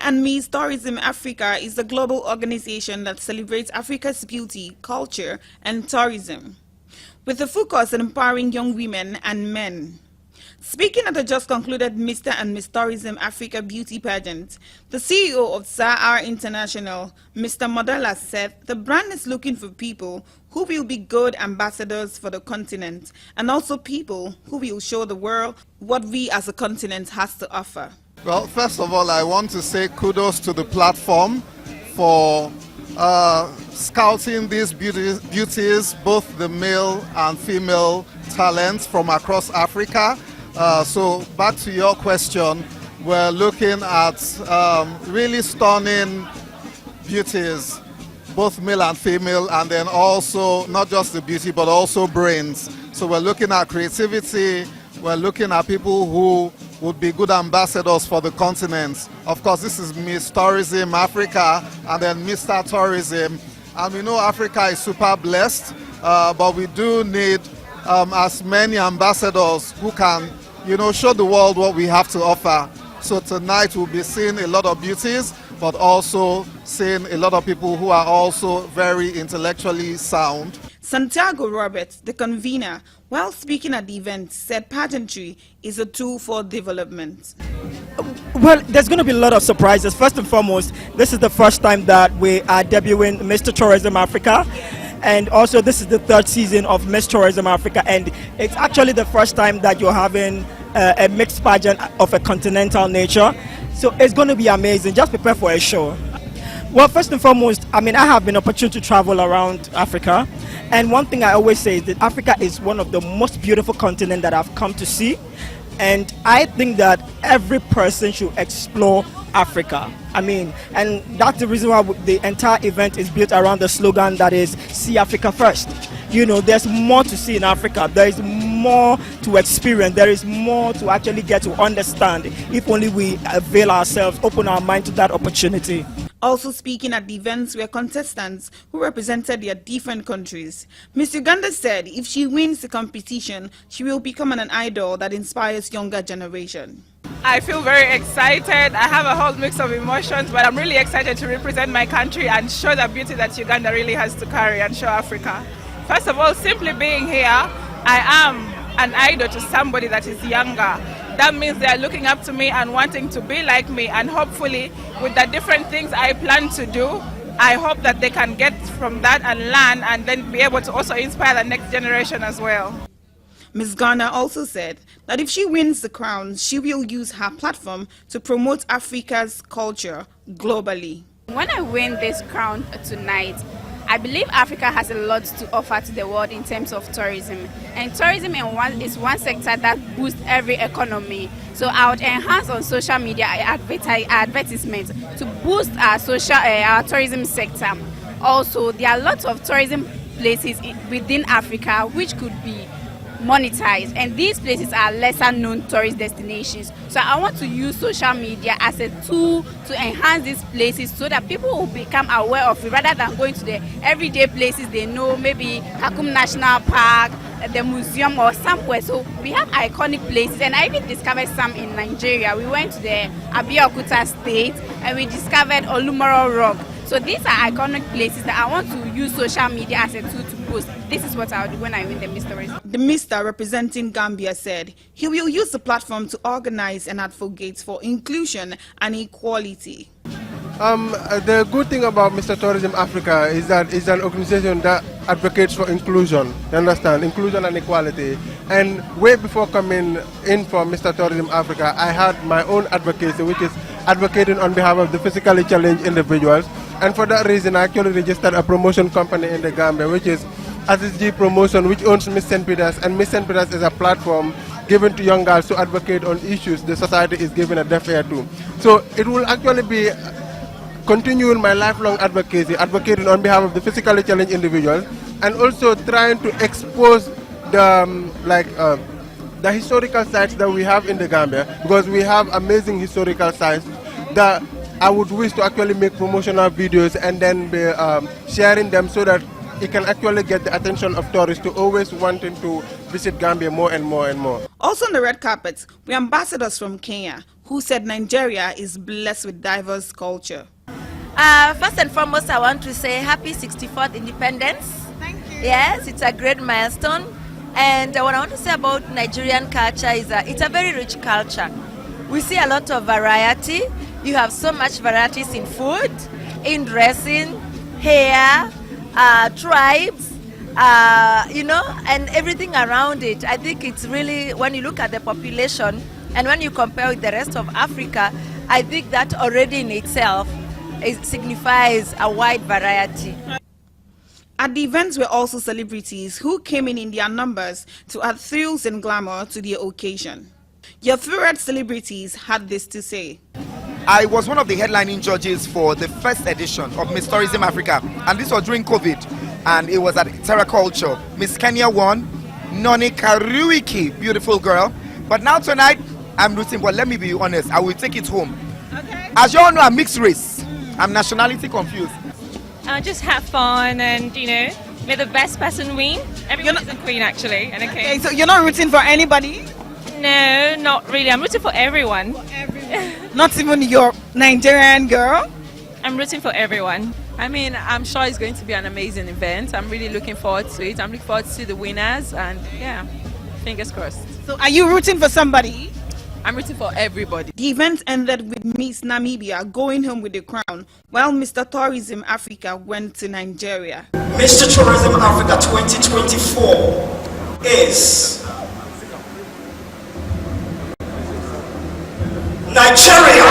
and Miss Tourism Africa is a global organization that celebrates Africa's beauty, culture, and tourism, with a focus on empowering young women and men. Speaking at the just concluded Mr. and Miss Tourism Africa Beauty Pageant, the CEO of SAR International, Mr. Modela, said the brand is looking for people who will be good ambassadors for the continent and also people who will show the world what we as a continent has to offer. Well, first of all, I want to say kudos to the platform for scouting these beauties, both the male and female talents from across Africa. So back to your question, we're looking at really stunning beauties, both male and female, and then also not just the beauty but also brains. So we're looking at creativity, we're looking at people who would be good ambassadors for the continent. Of course, this is Miss Tourism Africa and then Mr. Tourism. And we know Africa is super blessed, but we do need as many ambassadors who can, show the world what we have to offer. So tonight we'll be seeing a lot of beauties, but also seeing a lot of people who are also very intellectually sound. Santiago Roberts, the convener, while speaking at the event, said pageantry is a tool for development. Well, there's going to be a lot of surprises. First and foremost, this is the first time that we are debuting Mr. Tourism Africa. And also, this is the third season of Miss Tourism Africa. And it's actually the first time that you're having a mixed pageant of a continental nature. So it's going to be amazing. Just prepare for a show. Well, first and foremost, I have been opportunity to travel around Africa. And one thing I always say is that Africa is one of the most beautiful continents that I've come to see. And I think that every person should explore Africa. And that's the reason why the entire event is built around the slogan that is "See Africa First." There's more to see in Africa. There is more to experience. There is more to actually get to understand if only we avail ourselves, open our mind to that opportunity. Also speaking at the events were contestants who represented their different countries. Miss Uganda said if she wins the competition, she will become an idol that inspires younger generation. I feel very excited. I have a whole mix of emotions, but I'm really excited to represent my country and show the beauty that Uganda really has to carry and show Africa. First of all, simply being here, I am an idol to somebody that is younger. That means they are looking up to me and wanting to be like me, and hopefully with the different things I plan to do, I hope that they can get from that and learn and then be able to also inspire the next generation as well. Ms. Ghana also said that if she wins the crown, she will use her platform to promote Africa's culture globally. When I win this crown tonight, I believe Africa has a lot to offer to the world in terms of tourism. And tourism is one sector that boosts every economy. So I would enhance on social media advertisements to boost our tourism sector. Also, there are lots of tourism places within Africa which could be monetized, and these places are lesser known tourist destinations. So I want to use social media as a tool to enhance these places so that people will become aware of it rather than going to the everyday places they know, maybe Kakum National Park, the museum or somewhere. So we have iconic places, and I even discovered some in Nigeria. We went to the Abeokuta State and we discovered Olumoro Rock. So these are iconic places that I want to use social media as a tool to boost. This is what I'll do when I win the Miss Tourism. The Mr. representing Gambia said he will use the platform to organize and advocate for inclusion and equality. The good thing about Mr. Tourism Africa is that it's an organization that advocates for inclusion, you understand, inclusion and equality. And way before coming in for Mr. Tourism Africa, I had my own advocacy, which is advocating on behalf of the physically challenged individuals. And for that reason, I actually registered a promotion company in the Gambia, which is SSG Promotion, which owns Miss St. Peters. And Miss St. Peters is a platform given to young girls to advocate on issues the society is giving a deaf ear to. So it will actually be continuing my lifelong advocacy, advocating on behalf of the physically challenged individuals, and also trying to expose the historical sites that we have in the Gambia, because we have amazing historical sites that I would wish to actually make promotional videos and then be sharing them so that it can actually get the attention of tourists to always wanting to visit Gambia more and more and more. Also on the red carpet were ambassadors from Kenya who said Nigeria is blessed with diverse culture. First and foremost, I want to say happy 64th independence. Thank you. Yes, it's a great milestone. And what I want to say about Nigerian culture is that it's a very rich culture. We see a lot of variety. You have so much varieties in food, in dressing, hair, tribes, and everything around it. I think it's really, when you look at the population and when you compare with the rest of Africa, I think that already in itself signifies a wide variety. At the events were also celebrities who came in their numbers to add thrills and glamour to the occasion. Your favorite celebrities had this to say. I was one of the headlining judges for the first edition of Miss Tourism Africa, and this was during COVID, and it was at Terra Culture. Miss Kenya won, Noni Karuiki, beautiful girl. But now tonight, I'm rooting, but let me be honest, I will take it home. Okay. As you all know, I'm mixed race. I'm nationality confused. Just have fun and, let the best person win. Everyone is a queen, actually. And Okay, so you're not rooting for anybody? No, not really. I'm rooting for everyone. Not even your Nigerian girl? I'm rooting for everyone. I mean, I'm sure it's going to be an amazing event. I'm really looking forward to it. I'm looking forward to see the winners, and yeah, fingers crossed. So are you rooting for somebody? I'm rooting for everybody. The event ended with Miss Namibia going home with the crown, while Mr. Tourism Africa went to Nigeria. Mr. Tourism Africa 2024 is Nigeria.